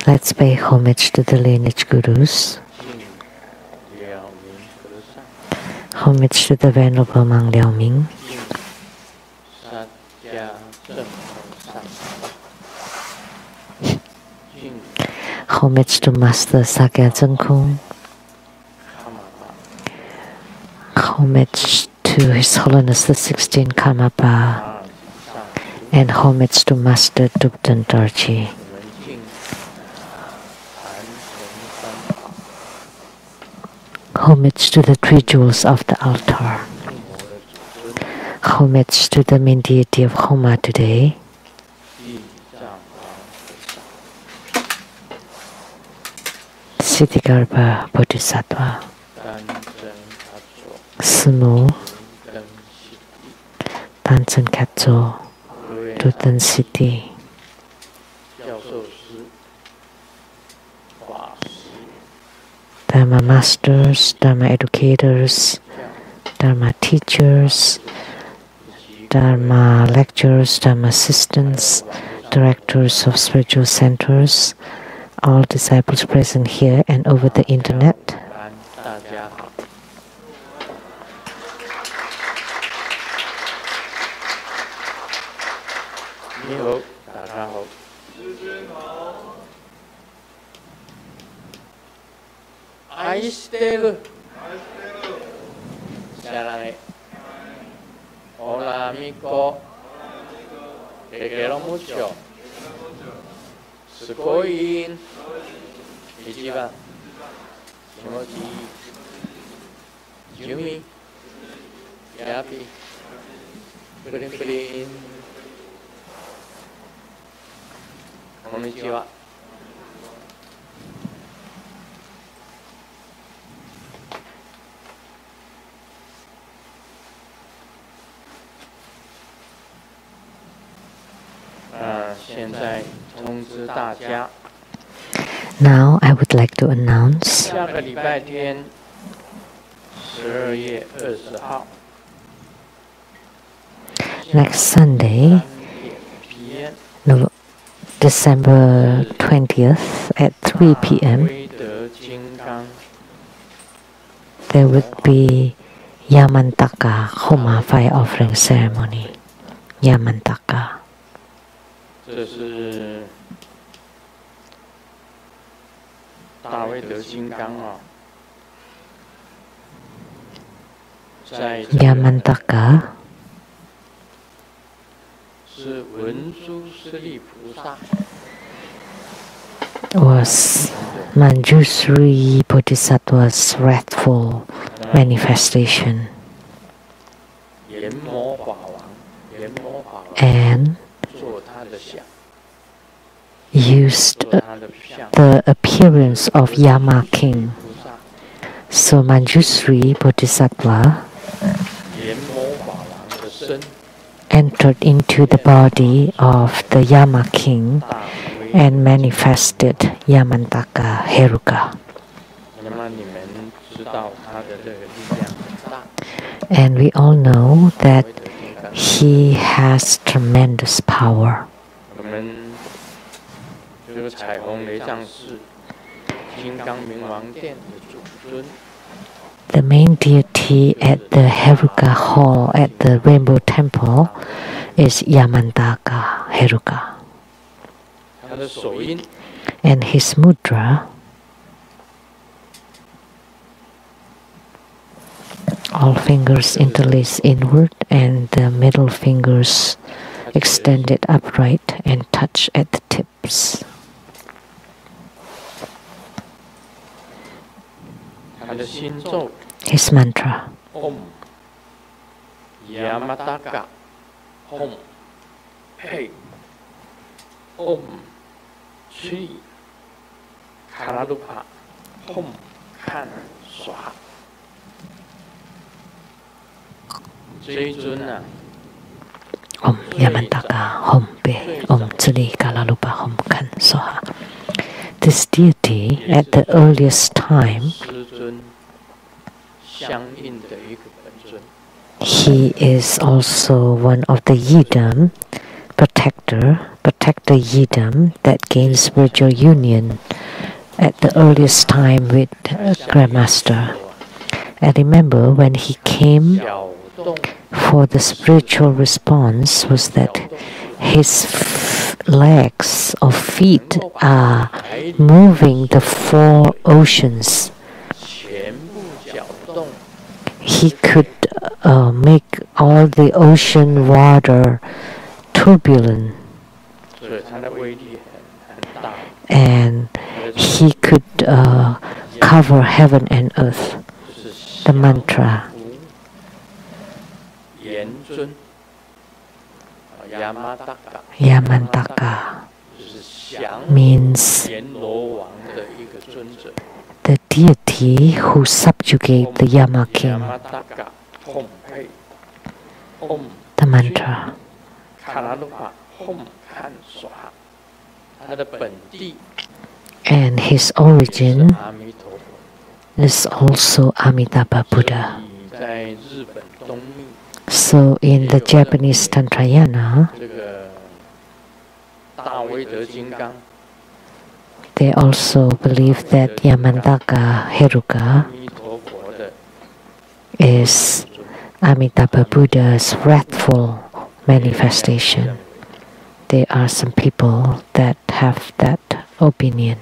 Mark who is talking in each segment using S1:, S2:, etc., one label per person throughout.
S1: Let's pay homage to the lineage gurus. Homage to the Venerable Monk Liao Ming. Homage to Master Sakya Zeng Kung. Homage to His Holiness the 16th Karmapa. And homage to Master Dubdan Dorji. Homage to the three jewels of the altar. Homage to the main deity of Homa today. Ksitigarbha Bodhisattva. Sunu Tansen Katso Dutan City. Dharma masters, Dharma educators, Dharma teachers, Dharma lecturers, Dharma assistants, directors of spiritual centers, all disciples present here and over the internet. Now I would like to announce next Sunday, December 20th at 3 p.m. there would be Yamantaka Homa fire offering ceremony. Yamantaka. Yamantaka was Manjushri Bodhisattva's wrathful manifestation, and used the appearance of Yama king. So Manjushri Bodhisattva entered into the body of the Yama king and manifested Yamantaka Heruka. And we all know that he has tremendous power. The main deity at the Heruka Hall at the Rainbow Temple is Yamantaka Heruka. And his mudra, all fingers interlaced inward and the middle fingers extended upright and touch at the tips. His mantra. Om Yamantaka Hom Hey Om Shri Karalupa Hom Kan Swaha. 这一尊啊 Om Yamantaka Hom Pe Om Tsuli Kalalupa Hom Kan Soha. This deity at the earliest time, he is also one of the yidam protector, protect the yidam that gains spiritual union at the earliest time with Grandmaster. And remember, when he came for the spiritual response, was that his legs or feet are moving the 4 oceans. He could make all the ocean water turbulent, and he could cover heaven and earth. The mantra Yamantaka means the deity who subjugates the Yama king. The mantra. And his origin is also Amitabha Buddha. So in the Japanese Tantrayana, they also believe that Yamantaka Heruka is Amitabha Buddha's wrathful manifestation. There are some people that have that opinion.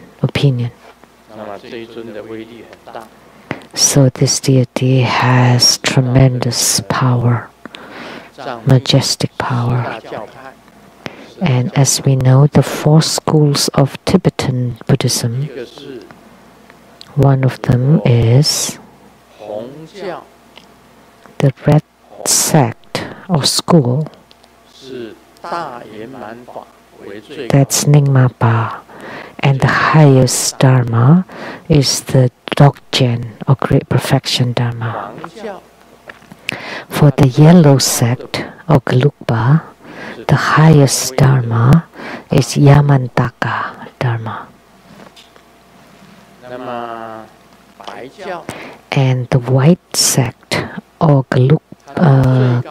S1: So this deity has tremendous power, majestic power. And as we know, the 4 schools of Tibetan Buddhism, one of them is the red sect or school. That's Nyingma. And the highest Dharma is the Dzogchen or Great Perfection Dharma. For the yellow sect or Gelugpa, the highest Dharma is Yamantaka Dharma. And the white sect or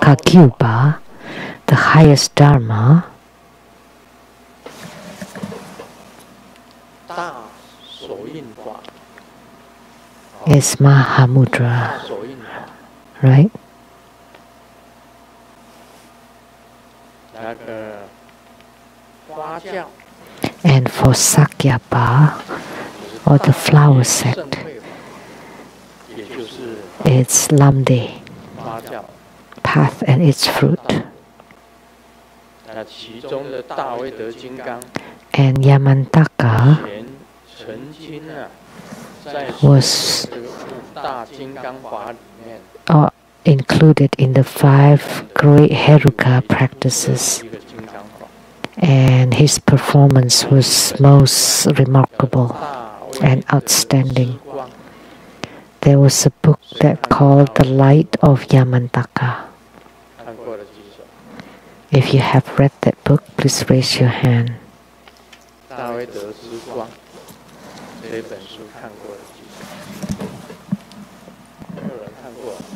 S1: Kagyupa, the highest Dharma is Mahamudra, right? And for Sakyapa, or the flower sect, it's Lamdre, path and its fruit. And Yamantaka was included in the 5 great Heruka practices, and his performance was most remarkable and outstanding. There was a book that called The Light of Yamantaka. If you have read that book, please raise your hand.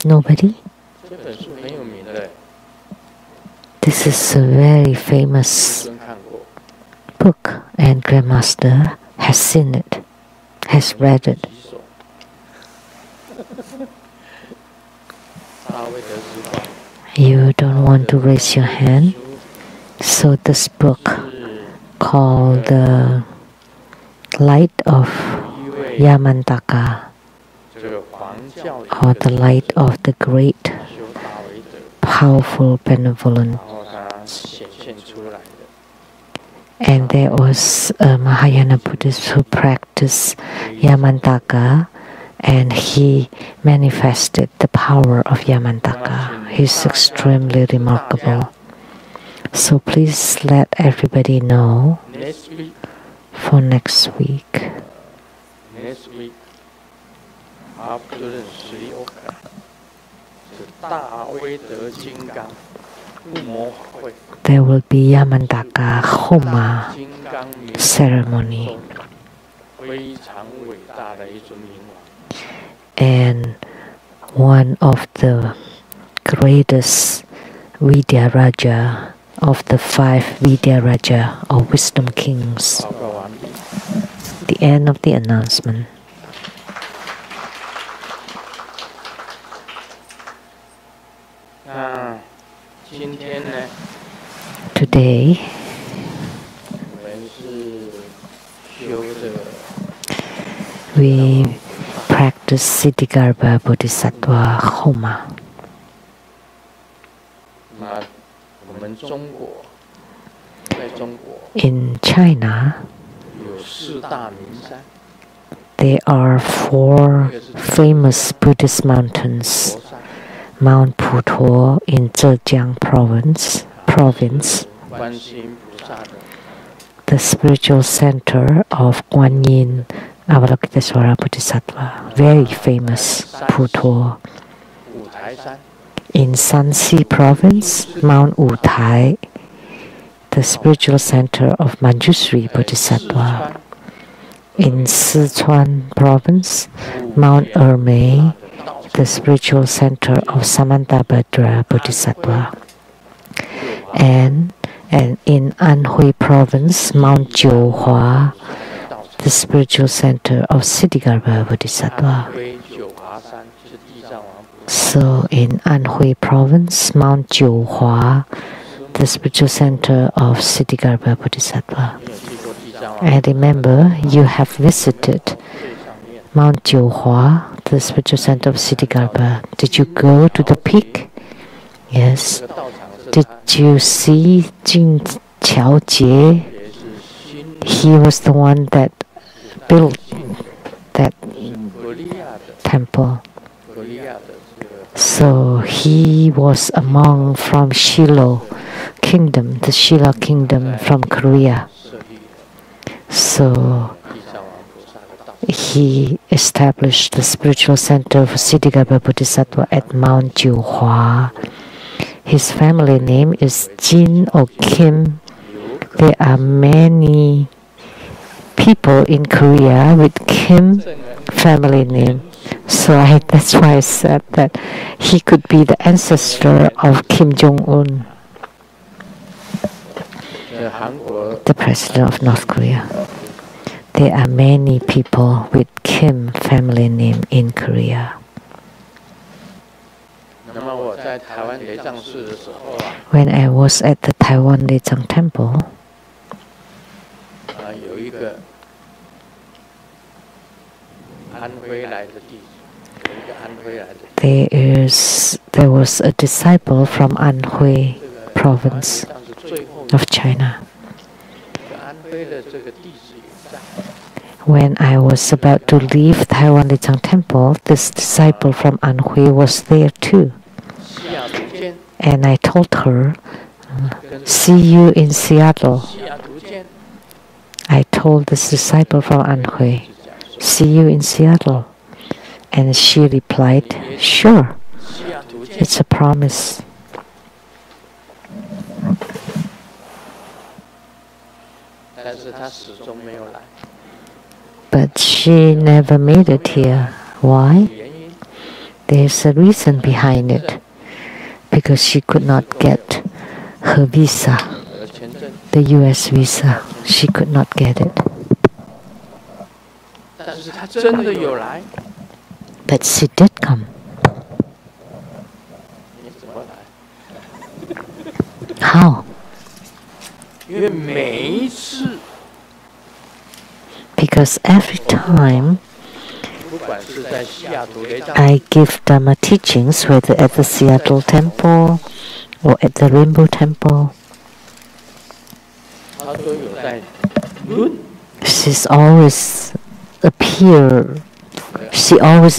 S1: Nobody? This is a very famous book, and Grandmaster has seen it, has read it. You don't want to raise your hand? So this book called The Light of Yamantaka, or the light of the great, powerful, benevolent. And there was a Mahayana Buddhist who practiced Yamantaka, and he manifested the power of Yamantaka. He's extremely remarkable. So please let everybody know for next week. There will be Yamantaka Homa ceremony. And one of the greatest Vidya Raja of the 5 Vidya Raja or wisdom kings. The end of the announcement. Today, we practice Ksitigarbha Bodhisattva Homa. In China, there are 4 famous Buddhist mountains. Mount Putuo in Zhejiang province, the spiritual center of Guanyin Avalokitesvara Bodhisattva, very famous Putuo. In Shanxi province, Mount Wutai, the spiritual center of Manjushri Bodhisattva. In Sichuan province, Mount Ermei, the spiritual center of Samantabhadra Bodhisattva. And in Anhui province, Mount Jiuhua, the spiritual center of Ksitigarbha Bodhisattva. So in Anhui province, Mount Jiuhua, the spiritual center of Ksitigarbha Bodhisattva. And remember, you have visited Mount Jiuhua, the spiritual center of Ksitigarbha. Did you go to the peak? Yes. Did you see Jing Qiaojie? He was the one that built that temple. So he was a monk from Shilo kingdom, the Shila kingdom from Korea. So he established the spiritual center of Ksitigarbha Bodhisattva at Mount Jiuhua. His family name is Jin or Kim. There are many people in Korea with Kim family name. So that's why I said that he could be the ancestor of Kim Jong-un, the president of North Korea. There are many people with Kim family name in Korea. When I was at the Taiwan Lechang Temple, there was a disciple from Anhui province of China. When I was about to leave Taiwan Lechang Temple, this disciple from Anhui was there too. And I told her, see you in Seattle. I told this disciple from Anhui, see you in Seattle. And she replied, sure, it's a promise. But she never made it here. Why? There's a reason behind it. Because she could not get her visa, the US visa. She could not get it. But she did come. How? Because every time I give Dharma teachings, whether at the Seattle Temple or at the Rainbow Temple, she always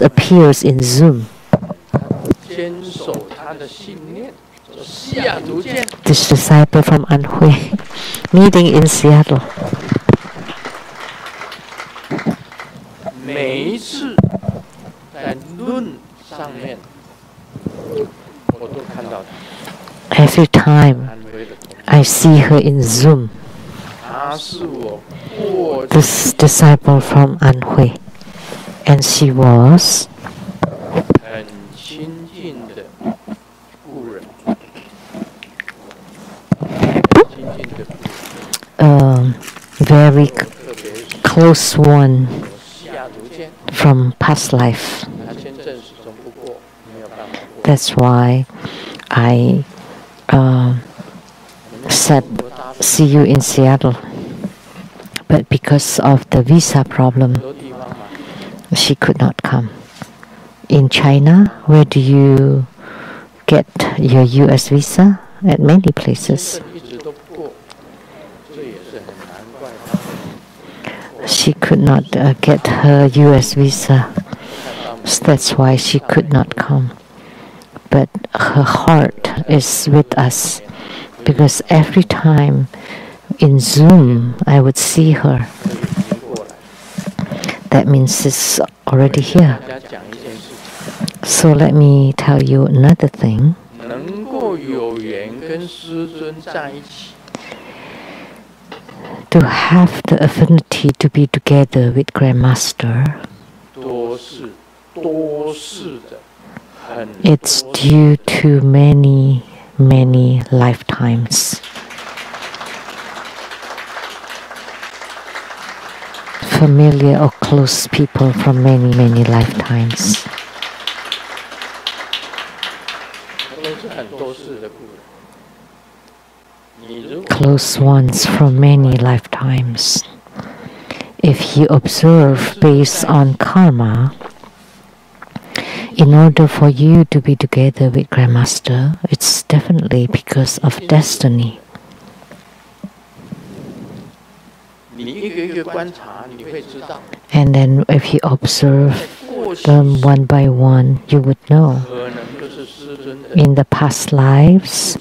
S1: appears in Zoom. This disciple from Anhui meeting in Seattle. Every time I see her in Zoom, this disciple from Anhui, and she was very close one from past life. That's why I said, see you in Seattle. But because of the visa problem, she could not come. In China, where do you get your US visa? At many places. She could not get her US visa. So that's why she could not come. But her heart is with us, because every time in Zoom I would see her. That means it's already here. So let me tell you another thing. To have the affinity to be together with Grandmaster, it's due to many, many lifetimes. Familiar or close people from many, many lifetimes. Close ones from many lifetimes. If you observe based on karma, in order for you to be together with Grandmaster, it's definitely because of destiny. And then if you observe them one by one, you would know. In the past lives,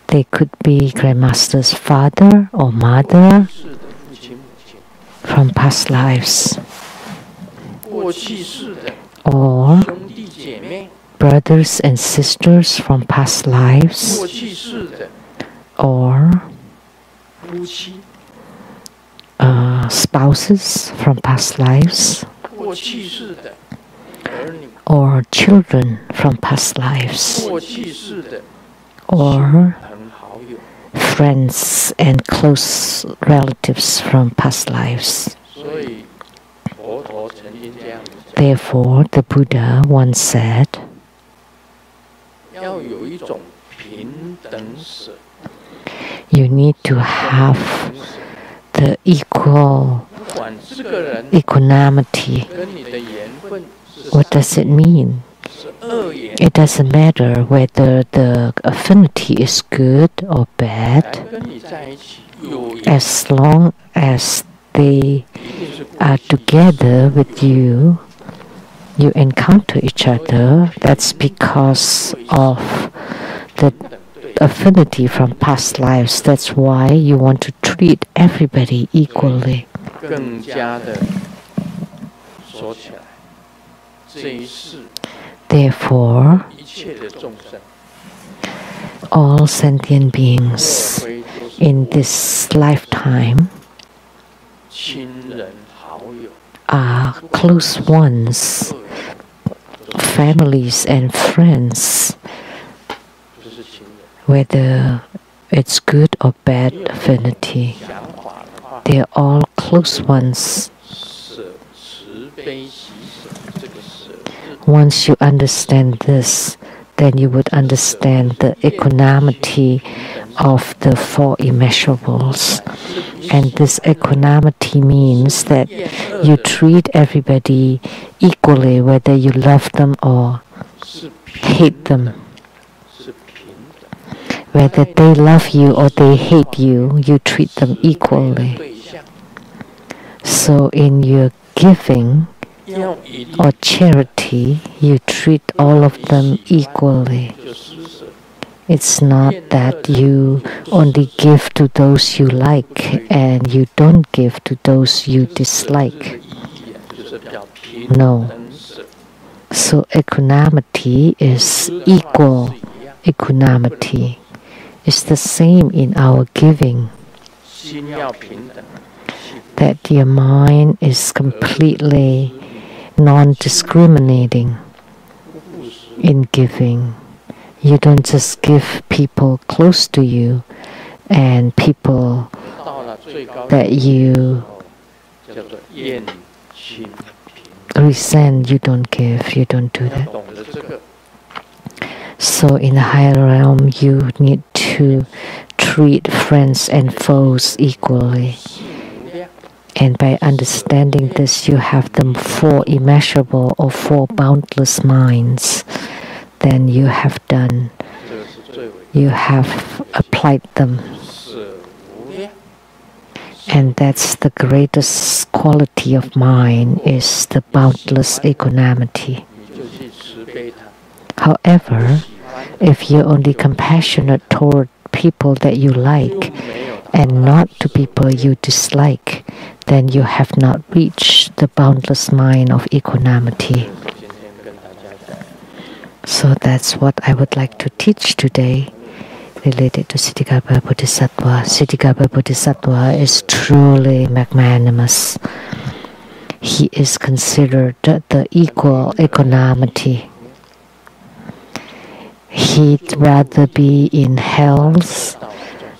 S1: they could be Grandmaster's father or mother from past lives, or brothers and sisters from past lives, or spouses from past lives, or children from past lives, or friends and close relatives from past lives. Therefore, the Buddha once said, you need to have the equanimity. What does it mean? It doesn't matter whether the affinity is good or bad, as long as they are together with you, you encounter each other. That's because of the affinity from past lives. That's why you want to treat everybody equally. Therefore, all sentient beings in this lifetime are close ones, families and friends, whether it's good or bad affinity. They are all close ones. Once you understand this, then you would understand the equanimity of the four immeasurables. And this equanimity means that you treat everybody equally, whether you love them or hate them. Whether they love you or they hate you, you treat them equally. So in your giving or charity, you treat all of them equally. It's not that you only give to those you like and you don't give to those you dislike. No. So equanimity is equal equanimity. It's the same in our giving. That your mind is completely non-discriminating in giving. You don't just give people close to you and people that you resent, you don't give, you don't do that. So in the higher realm, you need to treat friends and foes equally. And by understanding this, you have the four immeasurable or four boundless minds. Then you have done, you have applied them. And that's the greatest quality of mind, is the boundless equanimity. However, if you're only compassionate toward people that you like and not to people you dislike, then you have not reached the boundless mind of equanimity. So that's what I would like to teach today related to Ksitigarbha Bodhisattva. Ksitigarbha Bodhisattva is truly magnanimous. He is considered the equal equanimity. He'd rather be in hells,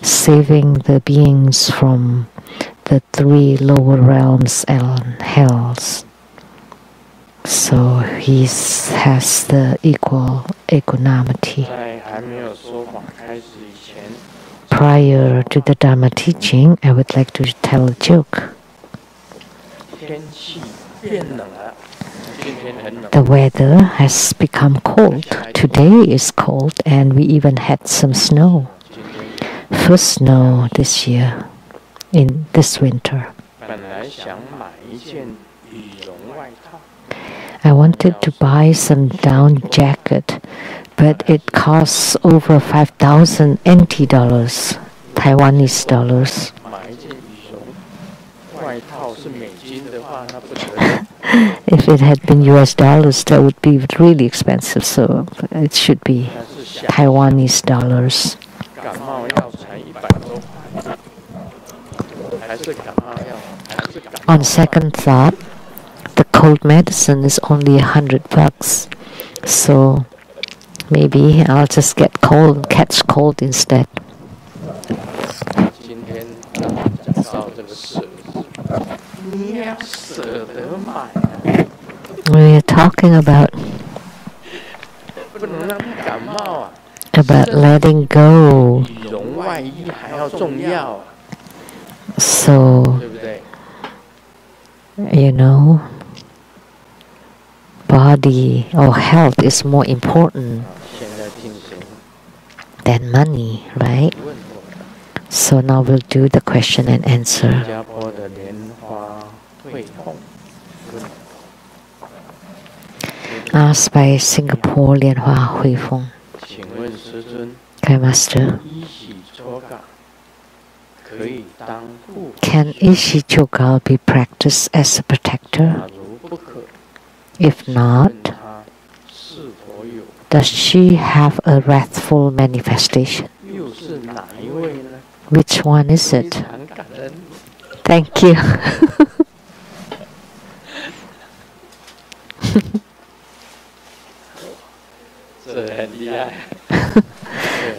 S1: saving the beings from the three lower realms and hells. So he has the equal equanimity. Prior to the Dharma teaching, I would like to tell a joke. The weather has become cold. Today is cold and we even had some snow. First snow this year, in this winter. I wanted to buy some down jacket, but it costs over 5,000 NT dollars, Taiwanese dollars. If it had been US dollars, that would be really expensive, so it should be Taiwanese dollars. On second thought, the cold medicine is only $100, so maybe I'll just get cold, catch cold instead. We're talking about letting go. So, you know, body or health is more important than money, right? So now we'll do the question and answer. Asked by Singapore Lian Hui Feng. Okay, Master. Can Ishi-chogal be practiced as a protector? If not, does she have a wrathful manifestation? Which one is it? Thank you.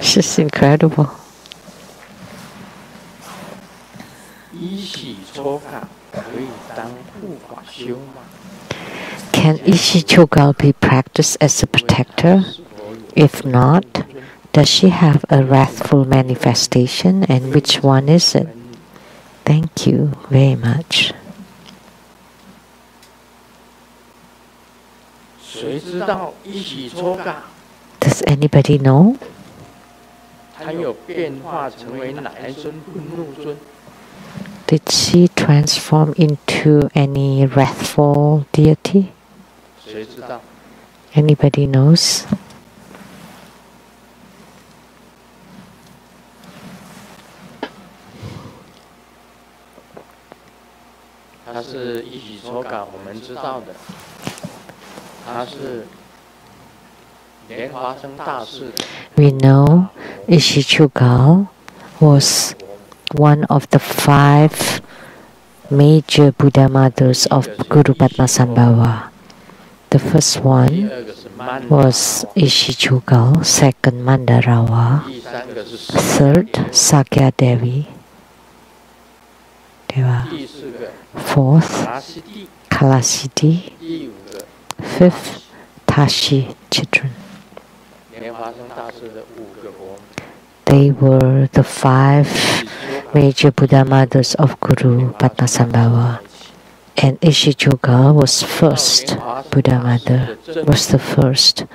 S1: She's incredible. Can Ishi-chogal be practiced as a protector? If not, does she have a wrathful manifestation, and which one is it? Thank you very much. Does anybody know? Did she transform into any wrathful deity? Anybody knows? We know Ishi-chogal was one of the 5 major Buddha mothers of Guru Padmasambhava. The first one was Ishi-chogal, second Mandarawa, third Sakya Devi. Deva. Fourth, Kalasiti. Fifth, Tashi children. They were the 5 major Buddha mothers of Guru Padmasambhava. And Ishichoga was first. Buddha mother was the first.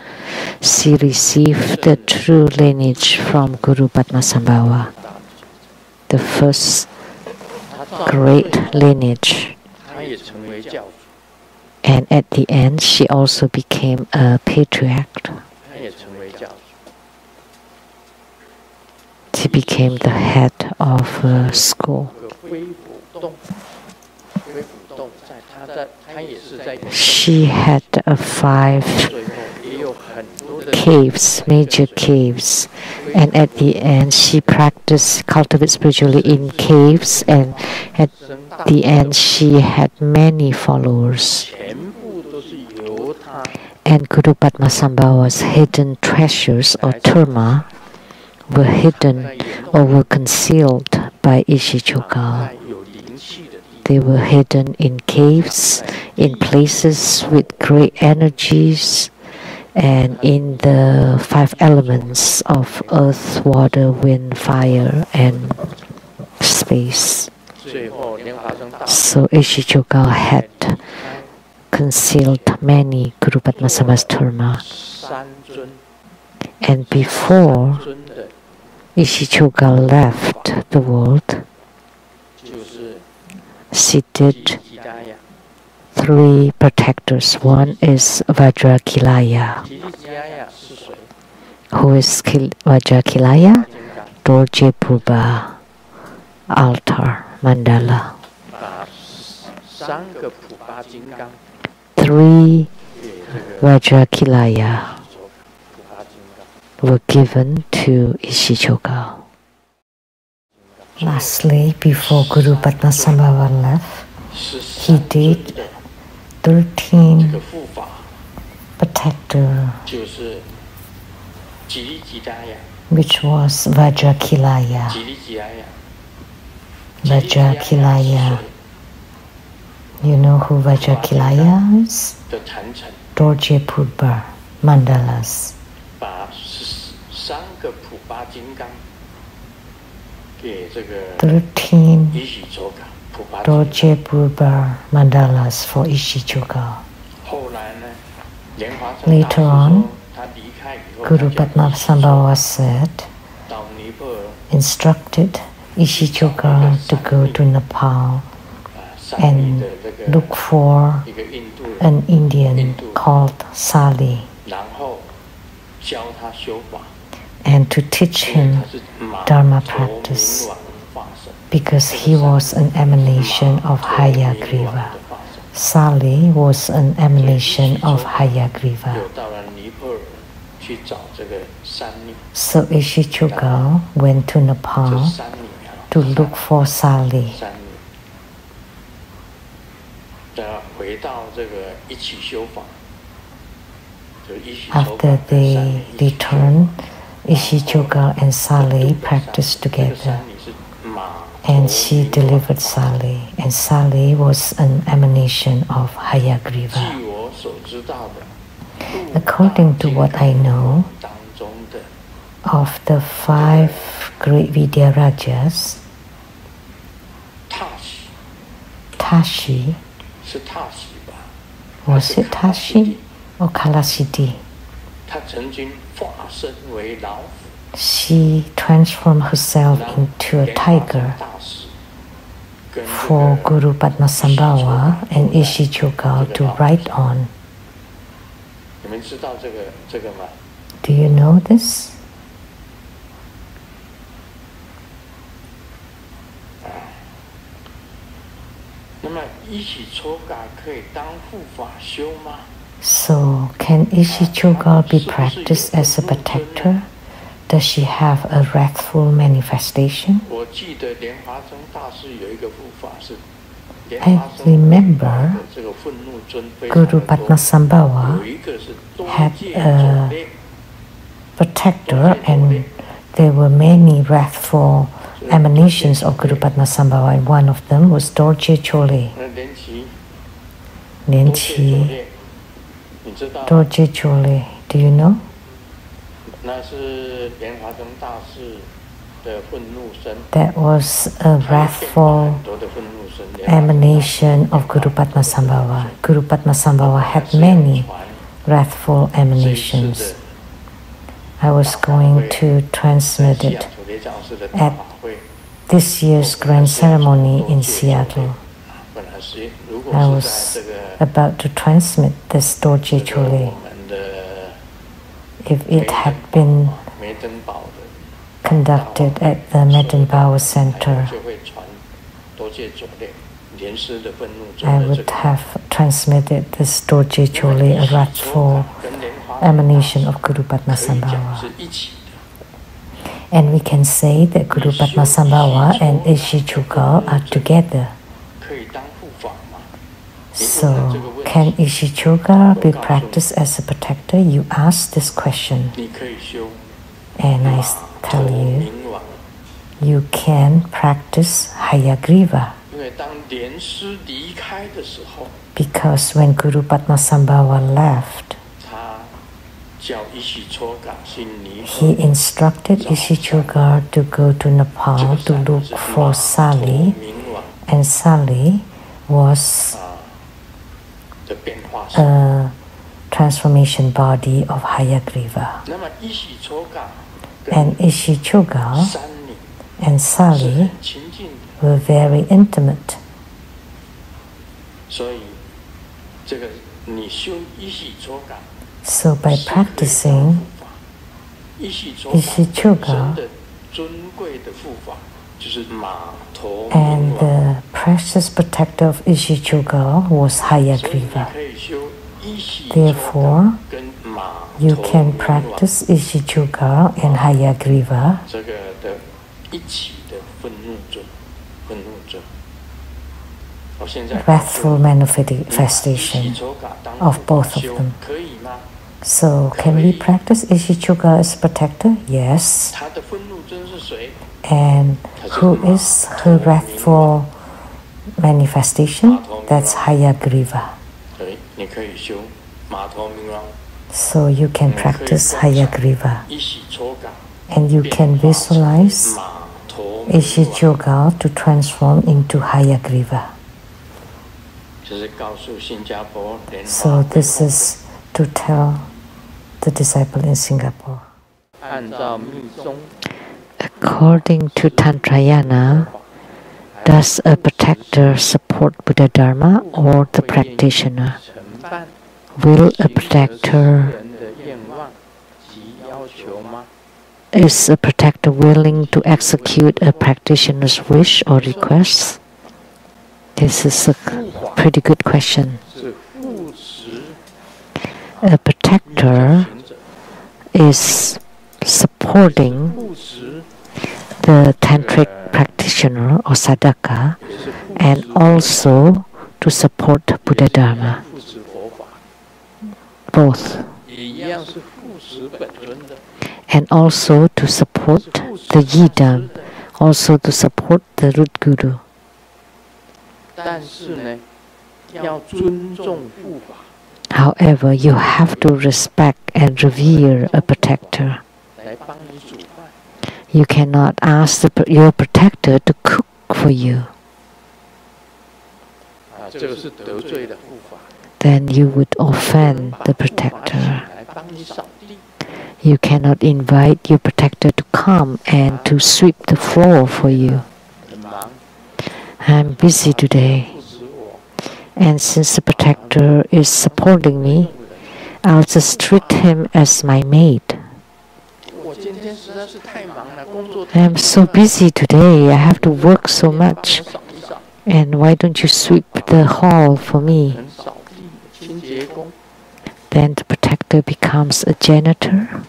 S1: She received the true lineage from Guru Padmasambhava, the first great lineage. And at the end, she also became a patriarch. She became the head of a school. She had 5 caves, major caves, and at the end she cultivated spiritually in caves, and at the end she had many followers. And Guru Padmasambhava's hidden treasures or dharma were hidden or were concealed by Ishichoga. They were hidden in caves, in places with great energies, and in the 5 elements of earth, water, wind, fire, and space. So Ishichoga had concealed many Guru Padmasambhava's dharma. And before Ishichoga left the world, she did 3 protectors. One is Vajrakilaya. Who is Vajrakilaya? Dorje Purba, altar, mandala. 3 Vajrakilaya were given to Ishichoga. Lastly, before Guru Padmasambhava left, he did 13 protector, which was Vajrakilaya. Vajrakilaya. You know who Vajrakilaya is? Dorje Purba, mandalas. 13 Dorje Purba mandalas for Ishichoga. Later on, Guru Padmasambhava said, instructed Ishichoga to go to Nepal and look for an Indian called Sali and to teach him Dharma practice, because he was an emanation of Hayagriva. Sali was an emanation of Hayagriva. So Ishichoga went to Nepal to look for Sali. After they returned, Ishichoga and Sali practiced together, and she delivered Sali, and Sali was an emanation of Hayagriva. According to what I know of the 5 great Vidyarajas, Tashi, was it Tashi or Kalasiti? She transformed herself into a tiger for Guru Padmasambhava and Ishichoga to ride on. Do you know this? So, can Ishichoga be practiced as a protector? Does she have a wrathful manifestation? I remember Guru Padmasambhava had a protector, and there were many wrathful emanations of Guru Padmasambhava, and one of them was Dorje Chole. Lian Qi, Dorje Chole, do you know? That was a wrathful emanation of Guru Padmasambhava. Guru Padmasambhava had many wrathful emanations. I was going to transmit it at this year's grand ceremony in Seattle. I was about to transmit this Dorje Chole. If it had been conducted at the Medenbauer Center, I would have transmitted this Dorje Chole, a wrathful emanation of Guru Padmasambhava. And we can say that Guru Padmasambhava and Ishichugal are together. So, can Ishichugal be practiced as a protector? You ask this question. And I tell you, you can practice Hayagriva. Because when Guru Padmasambhava left, he instructed Ishichugal to go to Nepal to look for Sali, and Sali was a transformation body of Hayagriva. And Ishichugal and Sali were very intimate. So by practicing Ishichugal, and the precious protector of Ishichugal was Hayagriva. Therefore, you can practice Ishichugal and Hayagriva wrathful manifestation of both of them. So, can we practice Ishichugal as protector? Yes. And who is her wrathful manifestation? That's Hayagriva. So you can practice Hayagriva. And you can visualize Ishichugal to transform into Hayagriva. So this is to tell the disciple in Singapore. According to Tantrayana, does a protector support Buddha Dharma or the practitioner? Will a protector Is a protector willing to execute a practitioner's wish or request? This is a pretty good question. A protector is supporting the tantric practitioner or sadhaka, and also to support Buddha Dharma. Both. And also to support the Yidam, also to support the root guru. However, you have to respect and revere a protector. You cannot ask your protector to cook for you. Then you would offend the protector. You cannot invite your protector to come and to sweep the floor for you. I'm busy today, and since the protector is supporting me, I'll just treat him as my maid. I'm so busy today, I have to work so much, and why don't you sweep the hall for me? Then the protector becomes a janitor.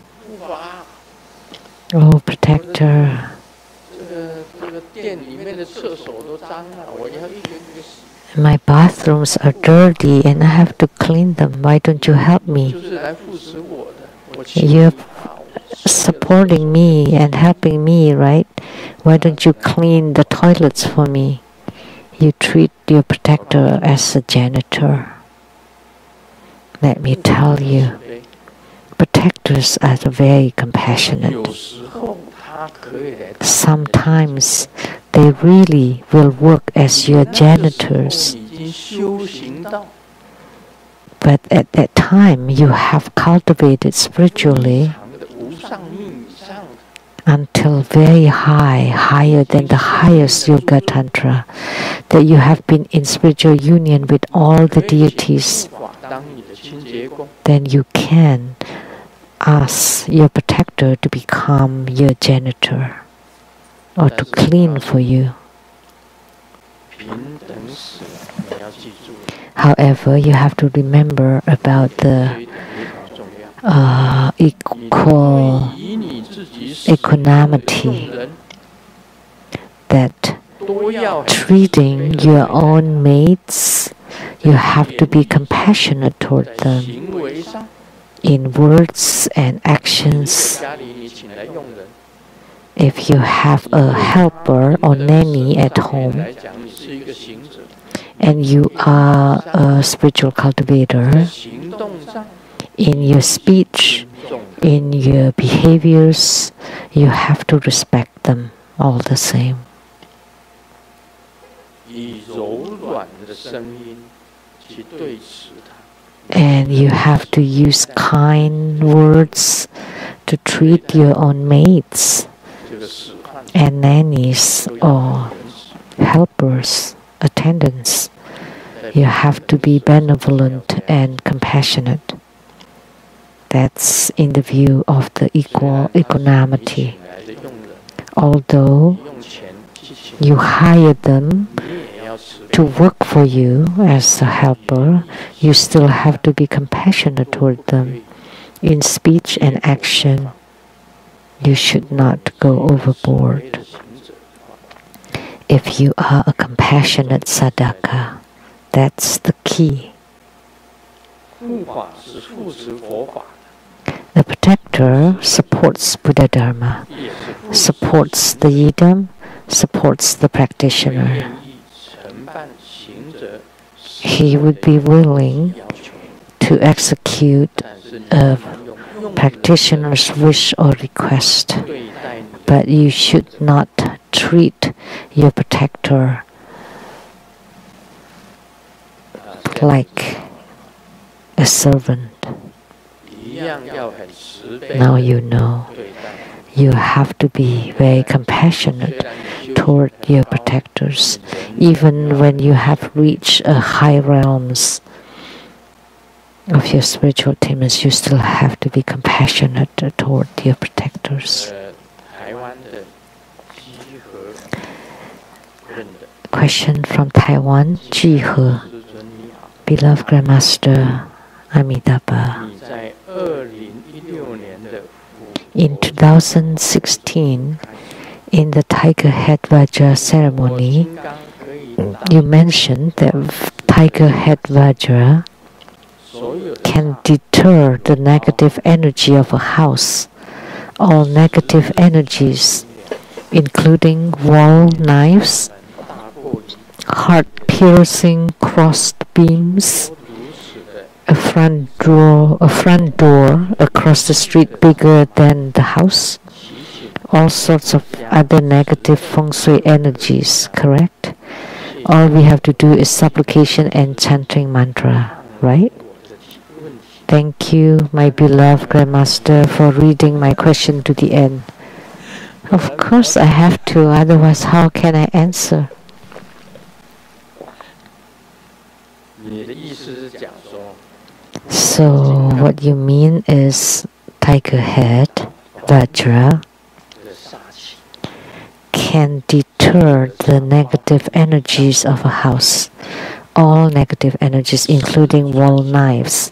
S1: Oh, protector. My bathrooms are dirty and I have to clean them. Why don't you help me? You're supporting me and helping me, right? Why don't you clean the toilets for me? You treat your protector as a janitor. Let me tell you, protectors are very compassionate. Sometimes they really will work as your janitors. But at that time, you have cultivated spiritually until very high, higher than the highest Yoga Tantra, that you have been in spiritual union with all the deities. Then you can ask your protector to become your janitor or to clean for you. However, you have to remember about the equanimity, that treating your own mates, you have to be compassionate toward them in words and actions. If you have a helper or nanny at home, and you are a spiritual cultivator, in your speech, in your behaviors, you have to respect them all the same. And you have to use kind words to treat your own mates and nannies or helpers, attendants. You have to be benevolent and compassionate. That's in the view of the equanimity. Although you hire them to work for you as a helper, you still have to be compassionate toward them in speech and action. You should not go overboard. If you are a compassionate sadhaka, that's the key. The protector supports Buddha Dharma, supports the yidam, supports the practitioner. He would be willing to execute a practitioner's wish or request, but you should not treat your protector like a servant. Now you know. You have to be very compassionate toward your protectors. Even when you have reached a high realms of your spiritual attainments, you still have to be compassionate toward your protectors. Question from Taiwan, Ji He. Beloved Grandmaster Amitabha, in 2016, in the Tiger Head Vajra ceremony, you mentioned that Tiger Head Vajra can deter the negative energy of a house. All negative energies, including wall knives, heart-piercing crossed beams, a front door across the street bigger than the house, all sorts of other negative feng shui energies, correct? All we have to do is supplication and chanting mantra, right? Thank you, my beloved Grandmaster, for reading my question to the end. Of course I have to, otherwise how can I answer? So what you mean is Tiger Head Vajra can deter the negative energies of a house. All negative energies, including wall knives,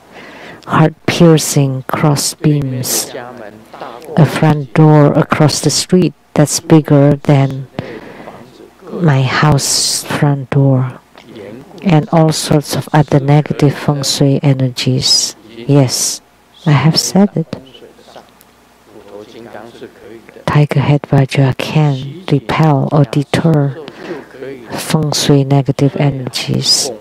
S1: heart-piercing cross beams, a front door across the street that's bigger than my house front door, and all sorts of other negative feng shui energies. Yes, I have said it. Tiger head Vajra can repel or deter feng shui negative energies.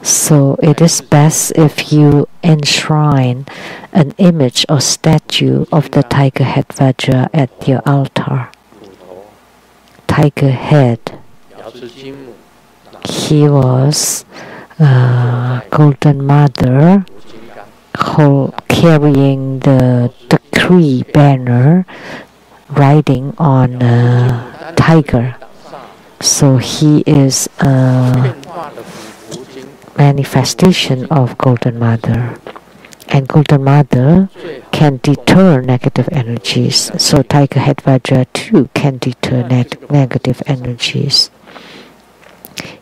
S1: So it is best if you enshrine an image or statue of the tiger head Vajra at your altar. Tiger head. He was Golden Mother carrying the decree banner, riding on a tiger. So he is a manifestation of Golden Mother. And Golden Mother can deter negative energies. So Tiger Head Vajra too can deter negative energies.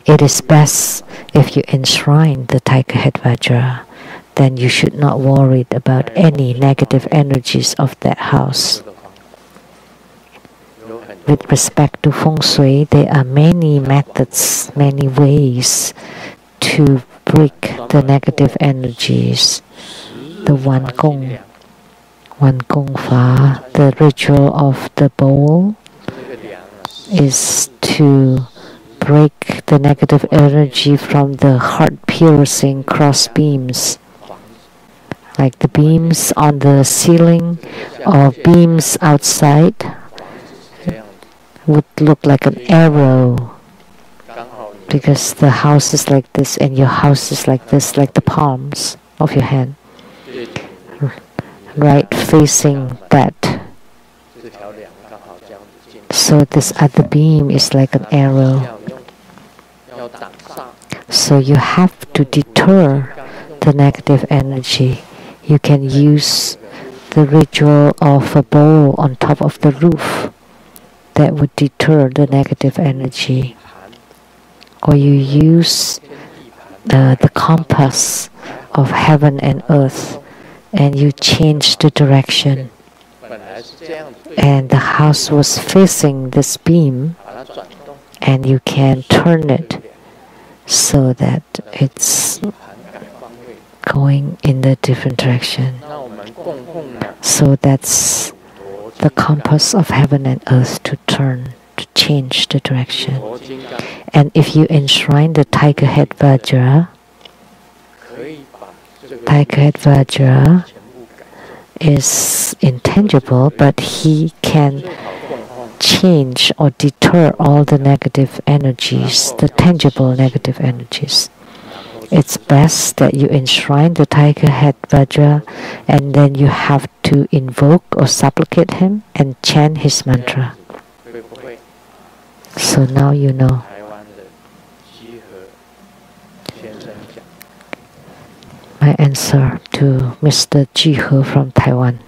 S1: It is best if you enshrine the Tiger Head Vajra, then you should not worry about any negative energies of that house. With respect to feng shui, there are many methods, many ways to break the negative energies. The Wan Gong Fa, the ritual of the bowl, is to break the negative energy from the heart-piercing cross beams, like the beams on the ceiling or beams outside would look like an arrow, because the house is like this and your house is like this, like the palms of your hand, right facing that. So this other beam is like an arrow. So you have to deter the negative energy. You can use the ritual of a bowl on top of the roof that would deter the negative energy. Or you use the compass of heaven and earth and you change the direction. And the house was facing this beam and you can turn it so that it's going in the different direction. So that's the compass of heaven and earth to turn, to change the direction. And if you enshrine the Tiger Head Vajra, Tiger Head Vajra is intangible, but he can change or deter all the negative energies, the tangible negative energies. It's best that you enshrine the Tiger Head Vajra and then you have to invoke or supplicate him and chant his mantra. So now you know. My answer to Mr. Jihe from Taiwan.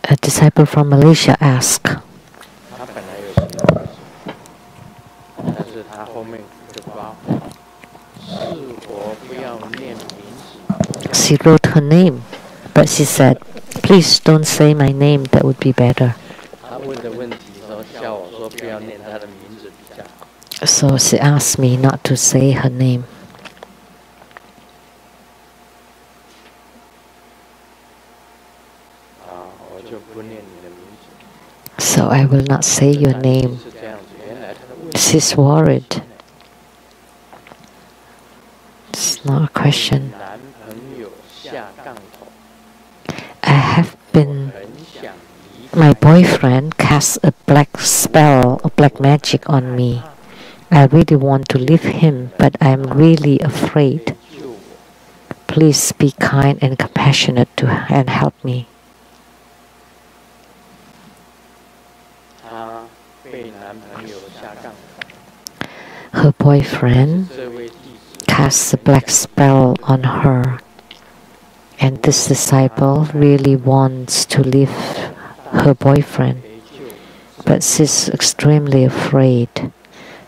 S1: A disciple from Malaysia asked, she wrote her name, but she said, please don't say my name, that would be better. So she asked me not to say her name. So I will not say your name. She's worried. It's not a question. I have been, my boyfriend cast a black spell, a black magic on me. I really want to leave him, but I'm really afraid. Please be kind and compassionate and help me. Her boyfriend cast a black spell on her, and this disciple really wants to leave her boyfriend, but she's extremely afraid.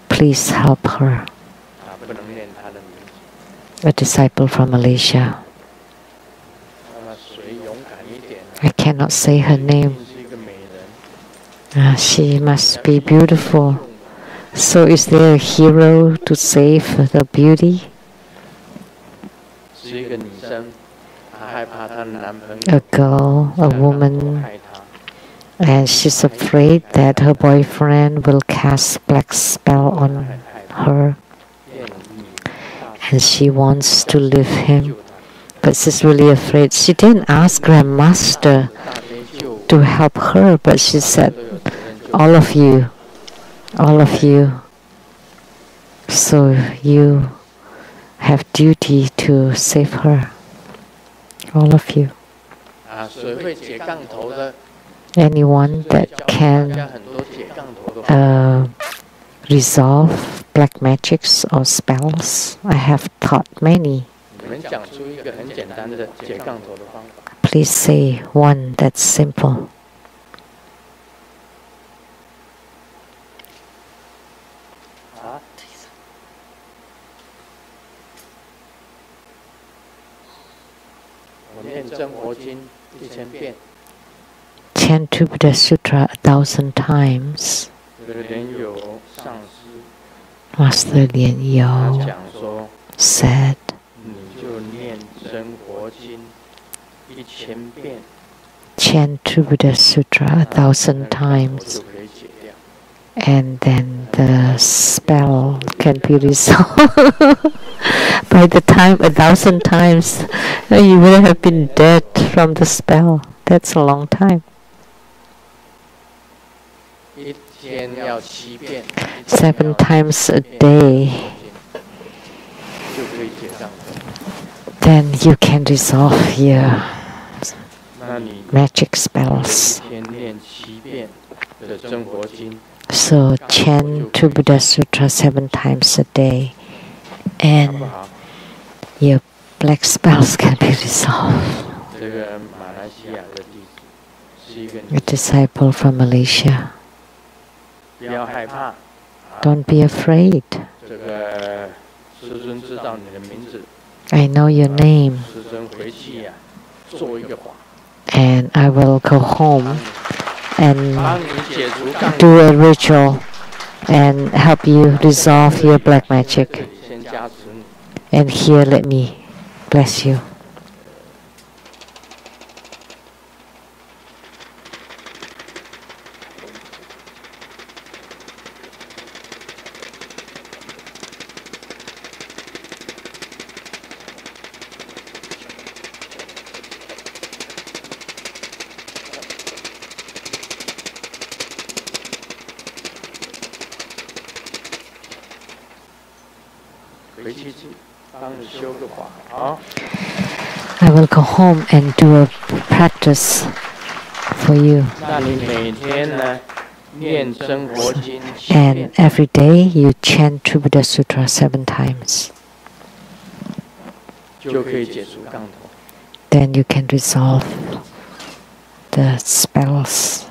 S1: Please help her. A disciple from Malaysia. I cannot say her name. She must be beautiful. So is there a hero to save the beauty? A girl, a woman, and she's afraid that her boyfriend will cast black spell on her, and she wants to leave him, but she's really afraid. She didn't ask Grandmaster to help her, but she said, all of you, so you have duty to save her, all of you. Anyone that can resolve black magics or spells, I have taught many. Please say one that's simple. Chant to Buddha Sutra 1,000 times. Master Lian Sheng said, chant to Buddha Sutra 1,000 times, and then the spell can be resolved. By the time 1,000 times, you would have been dead from the spell. That's a long time. 7 times a day, then you can resolve your magic spells. So chant to Buddha Sutra 7 times a day, and your black spells can be resolved. A disciple from Malaysia. Don't be afraid. I know your name, and I will go home and do a ritual and help you resolve your black magic. And here, let me bless you. I will go home and do a practice for you. And every day you chant True Buddha Sutra 7 times. Then you can resolve the spells.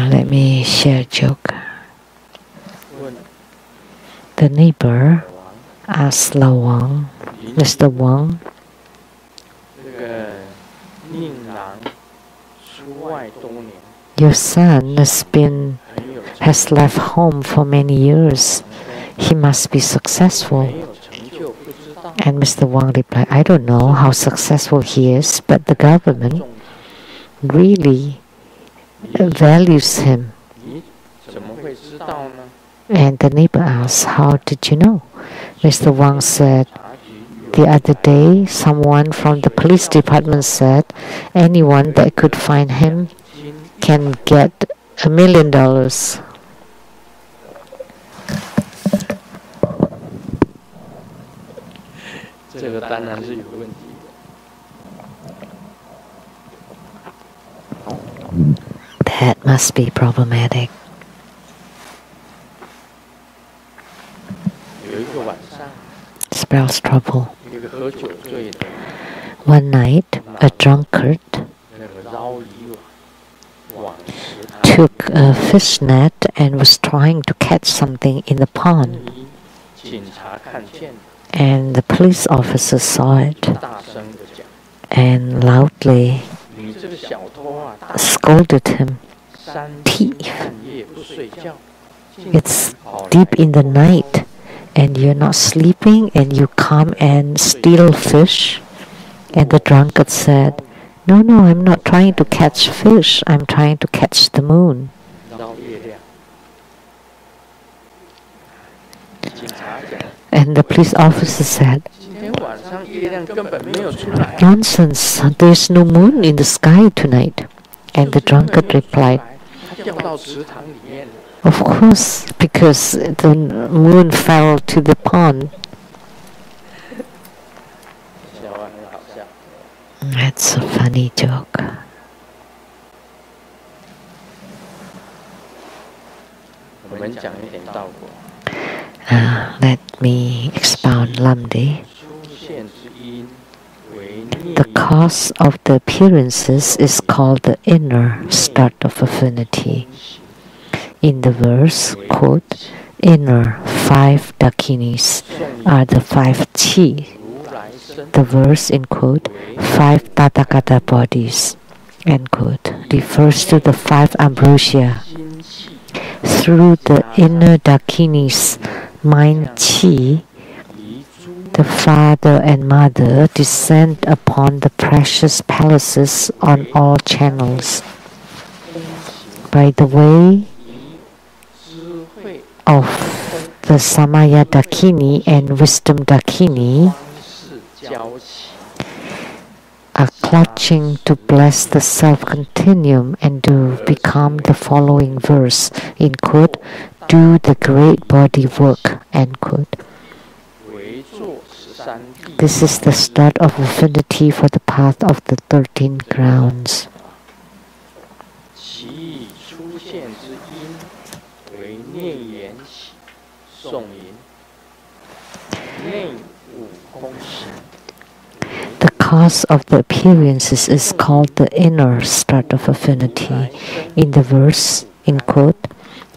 S1: Let me share a joke. The neighbor asked Lawang, Mr. Wang, your son has left home for many years. He must be successful. And Mr. Wang replied, I don't know how successful he is, but the government really values him. And the neighbor asked, how did you know? Mr. Wang said, the other day someone from the police department said anyone that could find him can get $1 million. That must be problematic. Spells trouble. One night, a drunkard took a fish net and was trying to catch something in the pond. And the police officer saw it and loudly scolded him. Thief! It's deep in the night and you're not sleeping and you come and steal fish? And the drunkard said, No, I'm not trying to catch fish. I'm trying to catch the moon. And the police officer said, Nonsense, there's no moon in the sky tonight. And the drunkard replied, Of course, because the moon fell to the pond. That's a funny joke. Let me expound Lamdre. The cause of the appearances is called the inner start of affinity. In the verse, quote, inner 5 dakinis are the 5 chi. The verse in quote, 5 tathagata bodies, end quote, refers to the 5 ambrosia. Through the inner dakinis, mind chi, the father and mother descend upon the precious palaces on all channels. By the way of the Samaya Dakini and Wisdom Dakini, are clutching to bless the self-continuum and to become the following verse, in quote, do the great body work, end quote. This is the start of affinity for the path of the 13 grounds. The cause of the appearances is called the inner start of affinity. In the verse, in quote,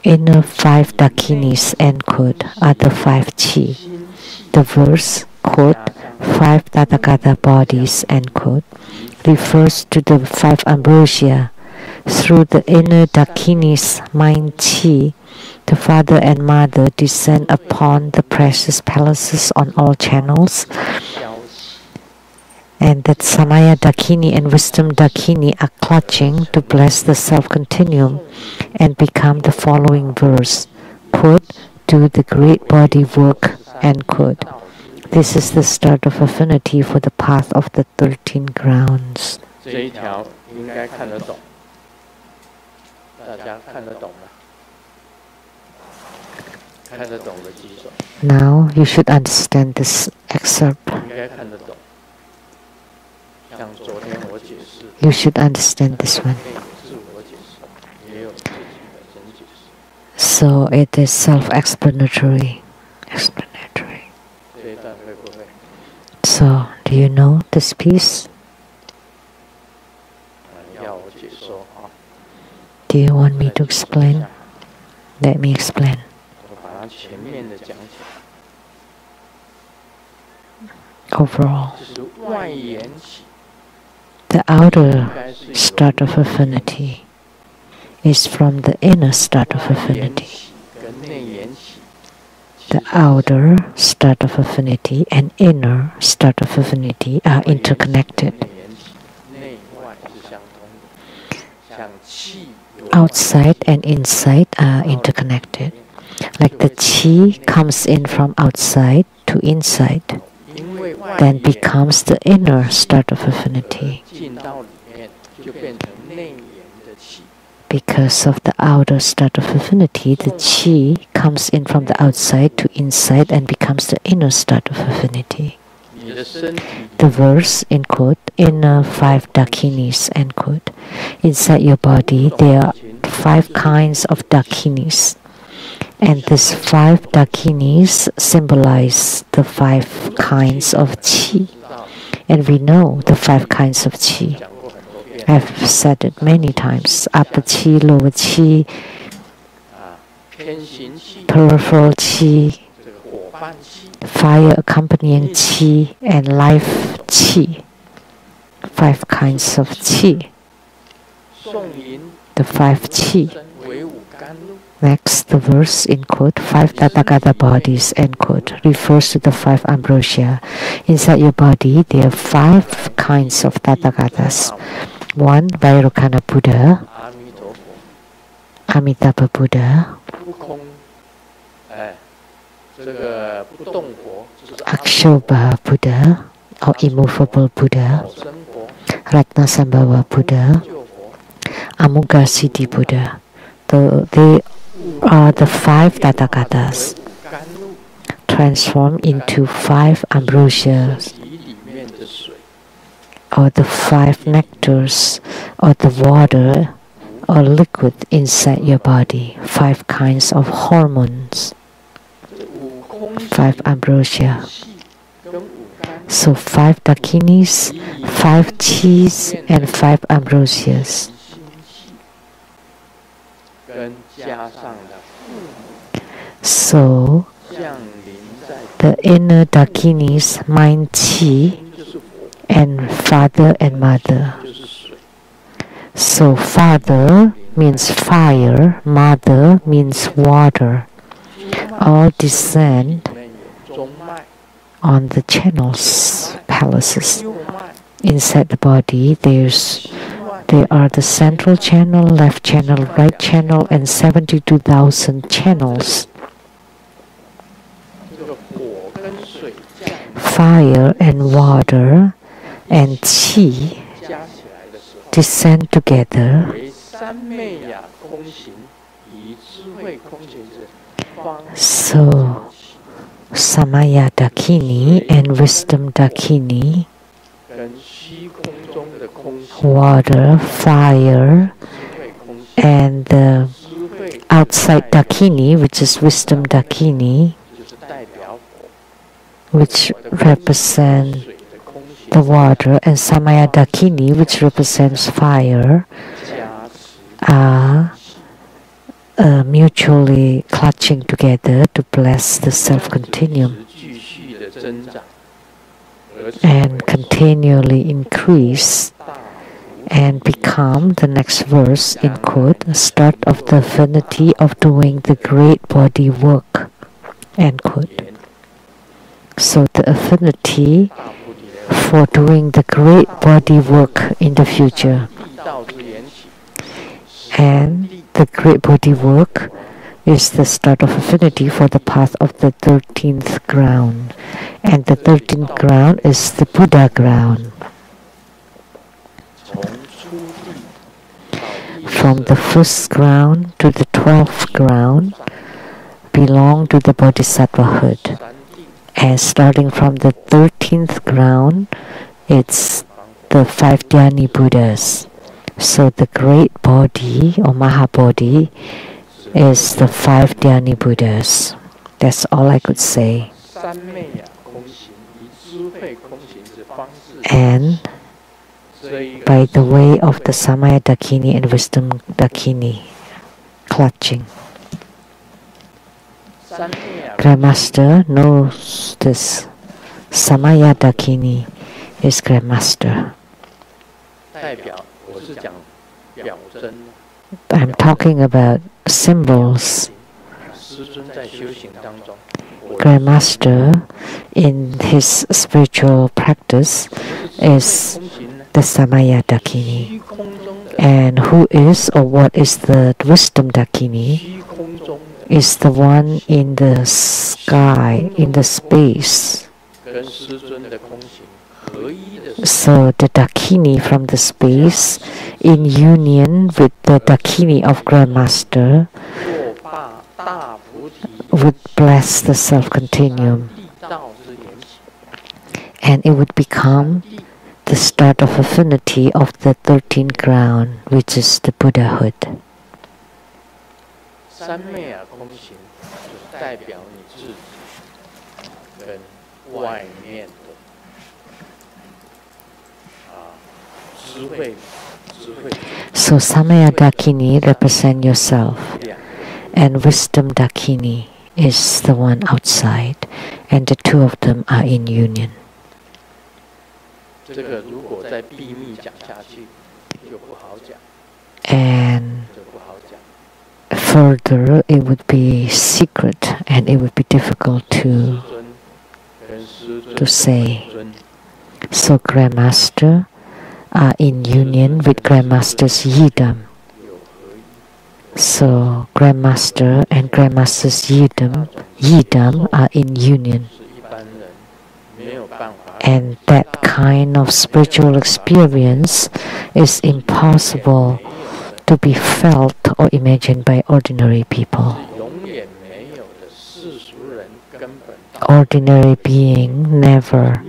S1: inner 5 dakinis, end quote, are the 5 chi. The verse, quote, 5 tathagata bodies, end quote, refers to the 5 ambrosia. Through the inner dakinis, mind chi, the father and mother descend upon the precious palaces on all channels, and that Samaya Dakini and Wisdom Dakini are clutching to bless the self-continuum and become the following verse, quote, do the great body work, end quote. This is the start of affinity for the path of the 13 grounds. Now you should understand this excerpt. You should understand this one. So it is self-explanatory. So, do you know this piece? Do you want me to explain? Let me explain. Overall, the outer start of affinity is from the inner start of affinity. The outer start of affinity and inner start of affinity are interconnected. Outside and inside are interconnected. Like the chi comes in from outside to inside, then becomes the inner start of affinity. Because of the outer start of affinity, the chi comes in from the outside to inside and becomes the inner start of affinity. The verse, in quote, inner 5 dakinis, end quote. Inside your body, there are 5 kinds of dakinis. And these 5 dakinis symbolize the 5 kinds of chi. And we know the 5 kinds of chi. I've said it many times. Upper chi, lower chi, peripheral chi, fire accompanying chi, and life chi. 5 kinds of chi. The 5 chi. Next, the verse in quote, 5 Tathagata bodies, end quote, refers to the 5 ambrosia. Inside your body, there are 5 kinds of Tathagatas. 1, Vairocana Buddha, Amitabha Buddha, Akshobha Buddha, or immovable Buddha, Ratnasambhava Buddha, Amugasiti Buddha. They are the 5 Tathagatas transformed into 5 ambrosias, or the 5 nectars, or the water or liquid inside your body. 5 kinds of hormones, 5 ambrosia. So 5 dakinis, 5 chis, and 5 ambrosias. So the inner dakinis, mind chi, and father and mother. So father means fire, mother means water. All descend on the channels, palaces. Inside the body, there are the central channel, left channel, right channel, and 72,000 channels. Fire and water and chi descend together. So Samaya Dakini and Wisdom Dakini, water, fire, and the outside Dakini, which is Wisdom Dakini, which represent the water, and Samaya Dakini, which represents fire, are mutually clutching together to bless the self-continuum and continually increase and become, the next verse in quote, a start of the affinity of doing the great body work, end quote. So the affinity for doing the great body work in the future, and the great body work is the start of affinity for the path of the 13th ground, and the 13th ground is the Buddha ground. From the 1st ground to the 12th ground belong to the Bodhisattvahood, and starting from the 13th ground, it's the 5 Dhyani Buddhas. So the great body or Mahabodhi is the 5 Dhyani Buddhas. That's all I could say. And by the way of the Samaya Dakini and Wisdom Dakini, clutching. Grandmaster knows this. Samaya Dakini is Grandmaster. I'm talking about symbols. Grandmaster in his spiritual practice is the Samaya Dakini. And who is or what is the Wisdom Dakini is the one in the sky, in the space. So the Dakini from the space in union with the Dakini of Grandmaster would bless the self-continuum, and it would become the start of affinity of the 13th ground, which is the Buddhahood. So Samaya Dakini represents yourself, and Wisdom Dakini is the one outside, and the two of them are in union. And further, it would be secret, and it would be difficult to say. So Grandmaster are in union with Grandmaster's Yidam. So Grandmaster and Grandmaster's Yidam are in union. And that kind of spiritual experience is impossible to be felt or imagined by ordinary people. Ordinary being never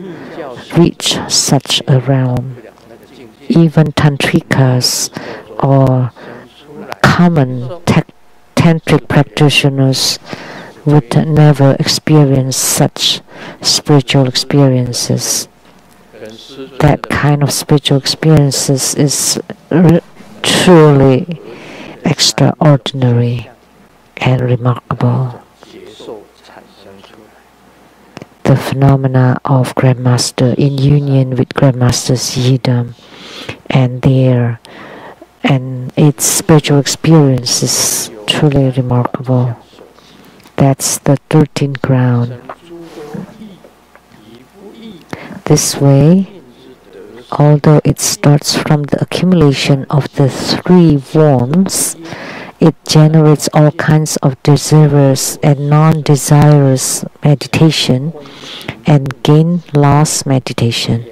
S1: reach such a realm. Even tantrikas or common tantric practitioners would never experience such spiritual experiences. That kind of spiritual experiences is truly extraordinary and remarkable. The phenomena of Grandmaster in union with Grandmaster's Yidam and its spiritual experience is truly remarkable. That's the 13th ground. This way, although it starts from the accumulation of the three worms, it generates all kinds of desirous and non-desirous meditation and gain-loss meditation.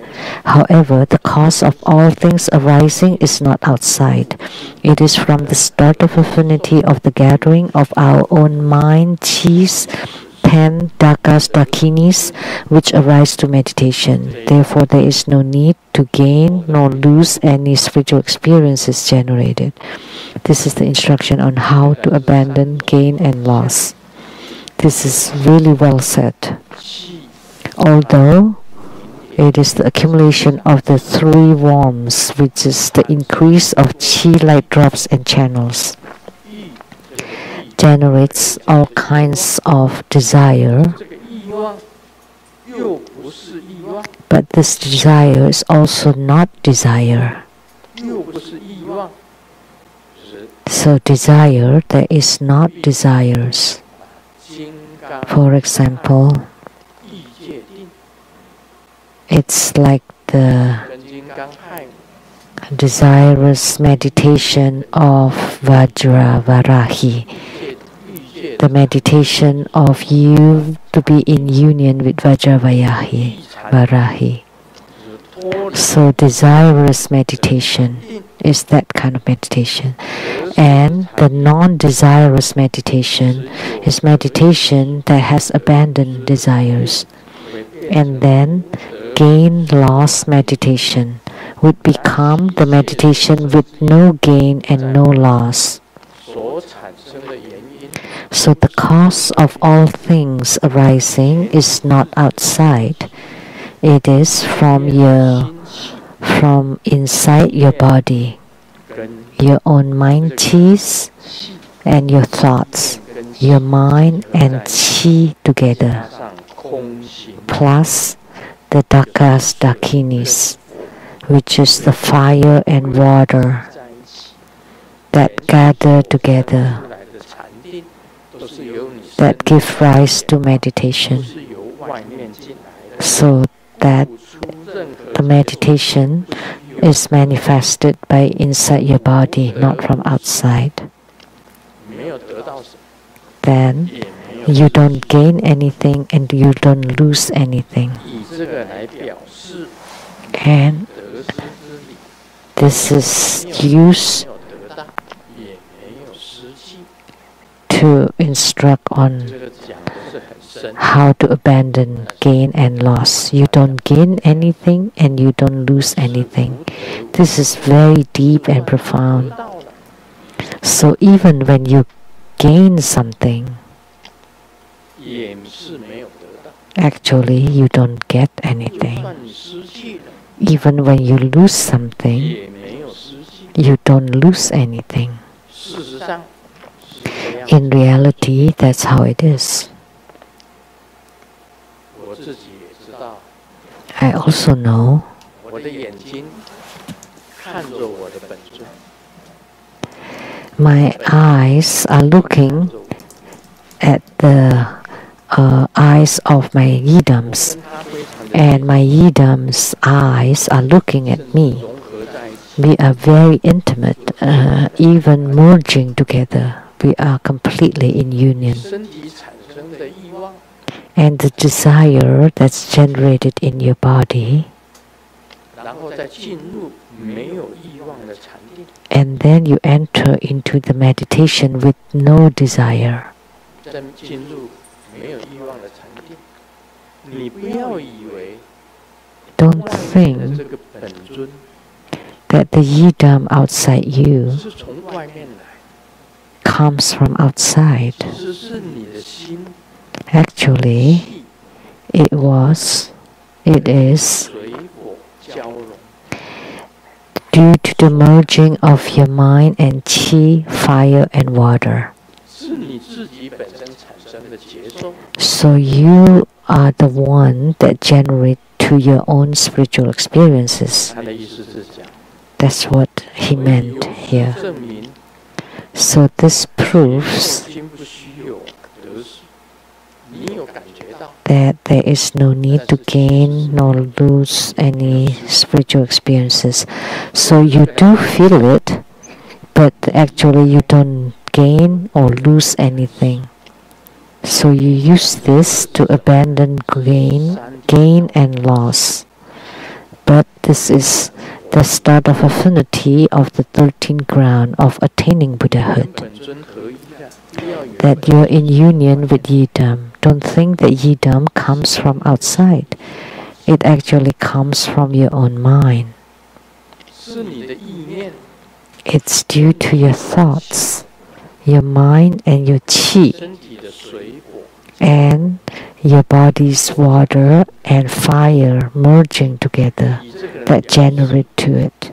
S1: However, the cause of all things arising is not outside. It is from the start of affinity of the gathering of our own mind, chis, 10 dakas, dakinis, which arise to meditation. Therefore, there is no need to gain nor lose any spiritual experiences generated. This is the instruction on how to abandon gain and loss. This is really well said. Although it is the accumulation of the three worms, which is the increase of chi light drops and channels, generates all kinds of desire. But this desire is also not desire. So desire, there is not desires. For example, it's like the desirous meditation of Vajra Varahi, the meditation of you to be in union with Vajra Varahi. So desirous meditation is that kind of meditation. And the non-desirous meditation is meditation that has abandoned desires. And then gain-loss meditation would become the meditation with no gain and no loss. So the cause of all things arising is not outside. It is from inside your body, your own mind chis and your thoughts, your mind and chi together, plus the dakas dakinis, which is the fire and water that gather together, that give rise to meditation. So that the meditation is manifested by inside your body, not from outside. Then you don't gain anything and you don't lose anything. And this is used to instruct on how to abandon gain and loss. You don't gain anything and you don't lose anything. This is very deep and profound. So even when you gain something, actually you don't get anything. Even when you lose something, you don't lose anything. In reality, that's how it is. I also know my eyes are looking at the eyes of my yidams, and my yidams' eyes are looking at me. We are very intimate, even merging together. We are completely in union. And the desire that's generated in your body, and then you enter into the meditation with no desire. Don't think that the yidam outside you comes from outside. Actually, it is due to the merging of your mind and qi, fire and water. So you are the one that generate to your own spiritual experiences. That's what he meant here. So this proves that there is no need to gain nor lose any spiritual experiences. So you do feel it, but actually you don't gain or lose anything. So you use this to abandon gain and loss. But this is the start of affinity of the 13th ground of attaining Buddhahood. That you're in union with yidam. Don't think that yidam comes from outside. It actually comes from your own mind. It's due to your thoughts, your mind and your qi, and your body's water and fire merging together that generate to it.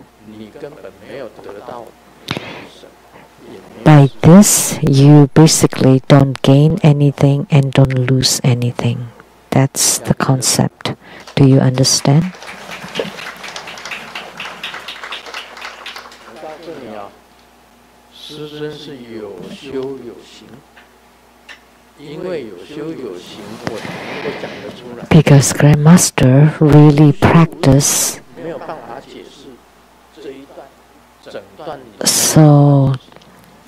S1: By this, you basically don't gain anything and don't lose anything. That's the concept. Do you understand? Because Grandmaster really practiced, so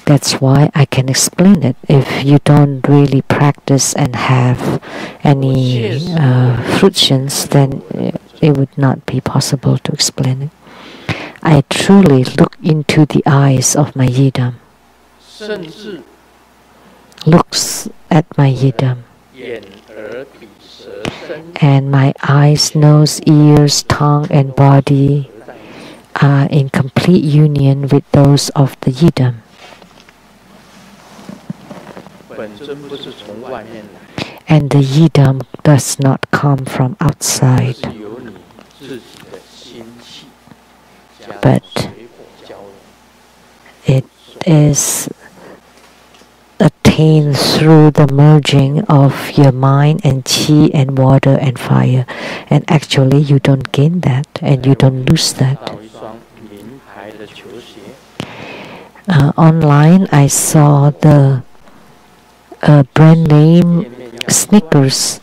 S1: that's why I can explain it. If you don't really practice and have any fruitions, then it would not be possible to explain it. I truly look into the eyes of my yidam, looks at my yidam, and my eyes, nose, ears, tongue, and body are in complete union with those of the yidam. And the yidam does not come from outside, but it is attained through the merging of your mind and qi and water and fire. And actually you don't gain that and you don't lose that. Online I saw the brand name Snickers,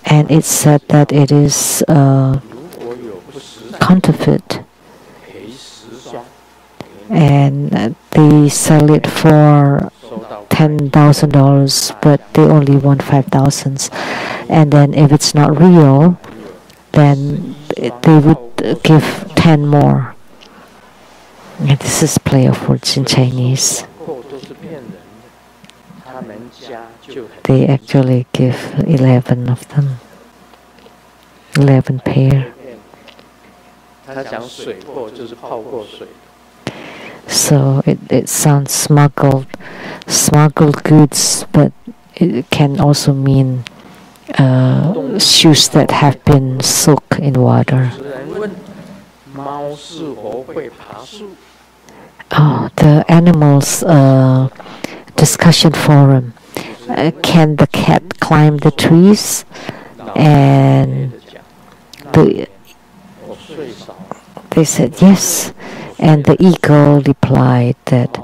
S1: and it said that it is counterfeit, and they sell it for $10,000, but they only want 5,000. And then if it's not real, then they would give 10 more. And this is play of words in Chinese. They actually give 11 of them, 11 pair. So it sounds smuggled goods, but it can also mean shoes that have been soaked in water. Oh, the animals discussion forum. Can the cat climb the trees? And they said yes. And the eagle replied that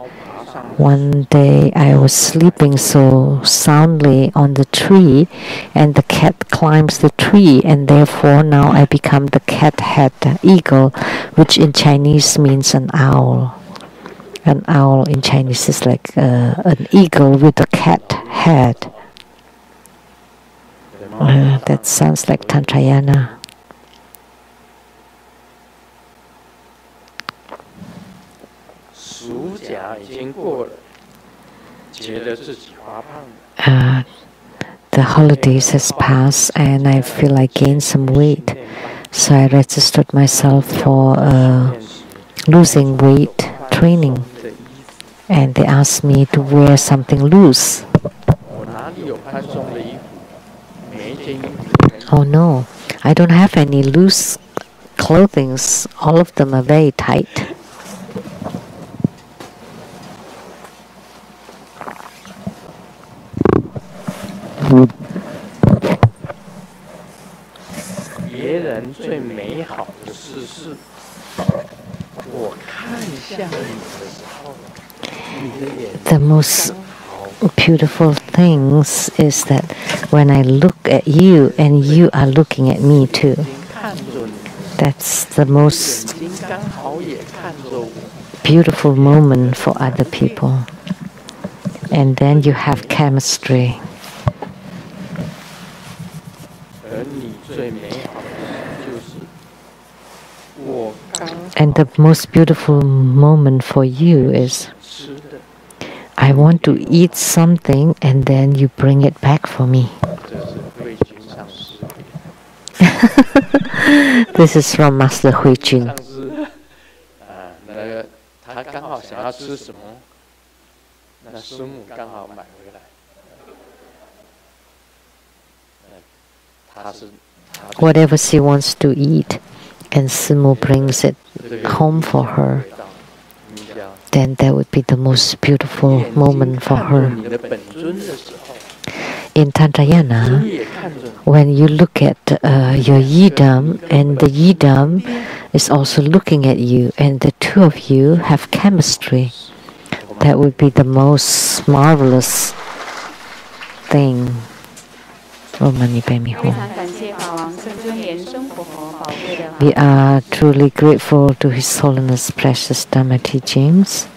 S1: one day I was sleeping so soundly on the tree, and the cat climbs the tree, and therefore now I become the cat-head eagle, which in Chinese means an owl. An owl in Chinese is like an eagle with a cat head. That sounds like Tantrayana. The holidays has passed and I feel I gained some weight, so I registered myself for losing weight training, and they asked me to wear something loose. Oh no, I don't have any loose clothing. All of them are very tight. The most beautiful things is that when I look at you and you are looking at me too. That's the most beautiful moment for other people. And then you have chemistry. And the most beautiful moment for you is I want to eat something and then you bring it back for me. This is from Master Hui Jun. Whatever she wants to eat, and Simu brings it home for her, then that would be the most beautiful moment for her. In Tantrayana, when you look at your yidam, and the yidam is also looking at you, and the two of you have chemistry, that would be the most marvelous thing. We are truly grateful to His Holiness Precious Dharma teachings.